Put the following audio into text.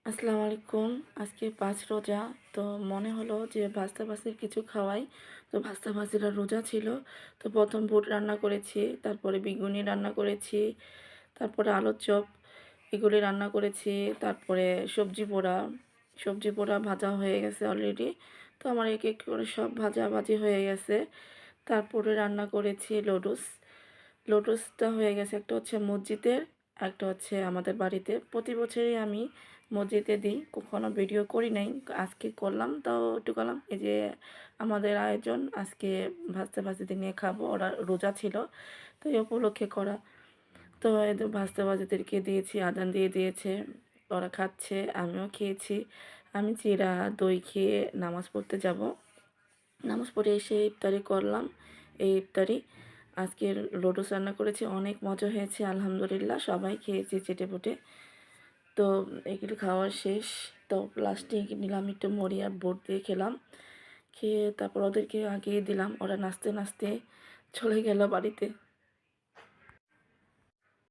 আসসালামু আলাইকুম। আজকে ৫ রোজা। তো মনে হলো যে ভাস্তা-ভাস্তির কিছু খাওয়াই। তো ভাস্তা-ভাস্তিরা রোজা ছিল। তো ১ম বুট রান্না করেছি, তারপরে বেগুনি রান্না করেছি, তারপরে আলুর চপ এগুলি রান্না করেছি, তারপরে সবজি পোড়া ভাজা হয়ে গেছে অলরেডি। তো আমার এক এক করে সব ভাজাভাজি হয়ে গেছে। তারপরে রান্না করেছি লুডুস। লুডুসটা হয়ে গেছে, একটা হচ্ছে মসজিদের, একটা হচ্ছে আমাদের বাড়িতে। প্রতি বছরই আমি মসজিদে দিই, কখনো ভিডিও করি নাই, আজকে করলাম, তাও একটু করলাম। এই যে আমাদের আয়োজন আজকে ভাজতে ভাজতে নিয়ে খাবো, ওরা রোজা ছিল, তো এই উপলক্ষে করা। তো এদের ভাজতে ভাজতেদেরকে দিয়েছি, আজান দিয়ে দিয়েছে, ওরা খাচ্ছে, আমিও খেয়েছি। আমি চিড়া দই খেয়ে নামাজ পড়তে যাব। নামাজ পড়ে এসে ইফতারি করলাম। এই ইফতারি আজকে লুডুস রান্না করেছি, অনেক মজা হয়েছে আলহামদুলিল্লাহ, সবাই খেয়েছি চেটেপুটে। তো এগুলো খাওয়া শেষ। তো লাস্টে নিলাম একটু মুড়ি আর বুট দিয়ে খেলাম। খেয়ে তারপর ওদেরকে আগিয়ে দিলাম, ওরা নাচতে নাচতে চলে গেল বাড়িতে।